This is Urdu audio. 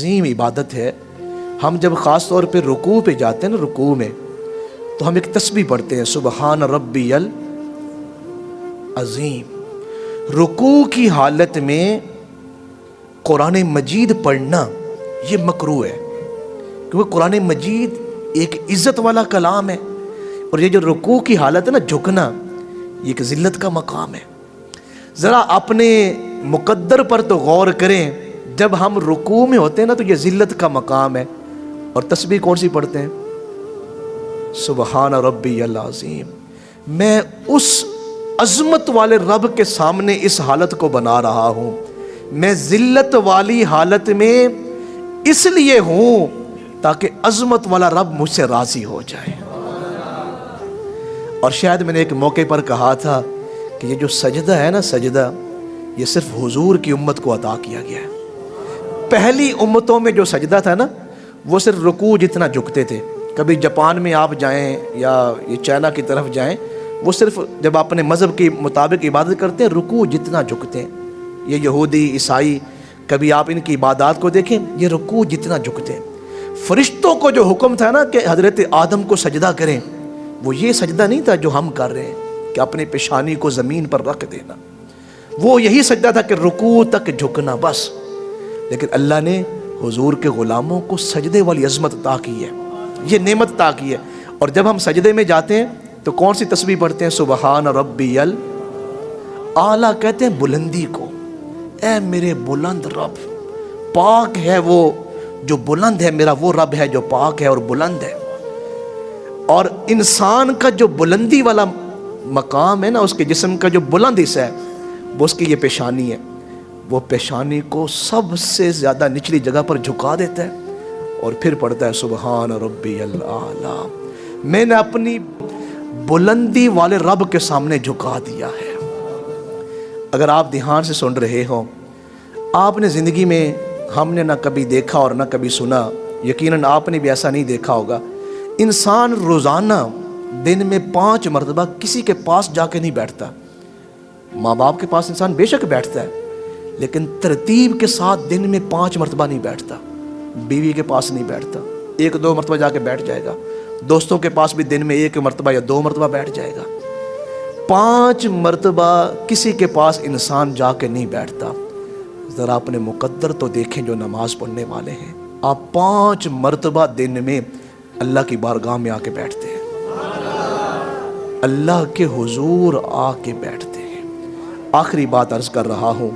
عظیم عبادت ہے۔ ہم جب خاص طور پہ رکوع پہ جاتے ہیں نا، رکوع میں تو ہم ایک تسبیح پڑھتے ہیں، سبحان ربی العظیم۔ رکوع کی حالت میں قرآن مجید پڑھنا یہ مکروہ ہے، کیونکہ قرآن مجید ایک عزت والا کلام ہے، اور یہ جو رکوع کی حالت ہے نا، جھکنا، یہ ایک ذلت کا مقام ہے۔ ذرا اپنے مقدر پر تو غور کریں، جب ہم رکوع میں ہوتے ہیں نا تو یہ ذلت کا مقام ہے، اور تسبیح کون سی پڑھتے ہیں؟ سبحان ربی العظیم۔ میں اس عظمت والے رب کے سامنے اس حالت کو بنا رہا ہوں، میں ذلت والی حالت میں اس لیے ہوں تاکہ عظمت والا رب مجھ سے راضی ہو جائے۔ اور شاید میں نے ایک موقع پر کہا تھا کہ یہ جو سجدہ ہے نا، سجدہ یہ صرف حضور کی امت کو عطا کیا گیا ہے۔ پہلی امتوں میں جو سجدہ تھا نا، وہ صرف رکوع جتنا جھکتے تھے۔ کبھی جاپان میں آپ جائیں یا یہ چائنا کی طرف جائیں، وہ صرف جب اپنے مذہب کے مطابق عبادت کرتے ہیں رکوع جتنا جھکتے ہیں۔ یہ یہودی عیسائی، کبھی آپ ان کی عبادات کو دیکھیں، یہ رکوع جتنا جھکتے ہیں۔ فرشتوں کو جو حکم تھا نا کہ حضرت آدم کو سجدہ کریں، وہ یہ سجدہ نہیں تھا جو ہم کر رہے ہیں کہ اپنے پیشانی کو زمین پر رکھ دینا، وہ یہی سجدہ تھا کہ رکوع تک جھکنا بس۔ لیکن اللہ نے حضور کے غلاموں کو سجدے والی عظمت عطا کی ہے، یہ نعمت عطا کی ہے۔ اور جب ہم سجدے میں جاتے ہیں تو کون سی تسبیح پڑھتے ہیں؟ سبحان ربی اعلیٰ، کہتے ہیں بلندی کو۔ اے میرے بلند رب، پاک ہے وہ جو بلند ہے، میرا وہ رب ہے جو پاک ہے اور بلند ہے۔ اور انسان کا جو بلندی والا مقام ہے نا، اس کے جسم کا جو بلند حصہ ہے وہ اس کی یہ پیشانی ہے، وہ پیشانی کو سب سے زیادہ نچلی جگہ پر جھکا دیتا ہے اور پھر پڑھتا ہے سبحان ربی الاعلیٰ۔ میں نے اپنی بلندی والے رب کے سامنے جھکا دیا ہے۔ اگر آپ دھیان سے سن رہے ہو، آپ نے زندگی میں، ہم نے نہ کبھی دیکھا اور نہ کبھی سنا، یقیناً آپ نے بھی ایسا نہیں دیکھا ہوگا، انسان روزانہ دن میں 5 مرتبہ کسی کے پاس جا کے نہیں بیٹھتا۔ ماں باپ کے پاس انسان بے شک بیٹھتا ہے، لیکن ترتیب کے ساتھ دن میں 5 مرتبہ نہیں بیٹھتا۔ بیوی کے پاس نہیں بیٹھتا، 1-2 مرتبہ جا کے بیٹھ جائے گا۔ دوستوں کے پاس بھی دن میں 1 مرتبہ یا 2 مرتبہ بیٹھ جائے گا۔ 5 مرتبہ کسی کے پاس انسان جا کے نہیں بیٹھتا۔ ذرا اپنے مقدر تو دیکھیں جو نماز پڑھنے والے ہیں، آپ 5 مرتبہ دن میں اللہ کی بارگاہ میں آ کے بیٹھتے ہیں، اللہ کے حضور آ کے بیٹھتے ہیں۔ آخری بات عرض کر رہا ہوں،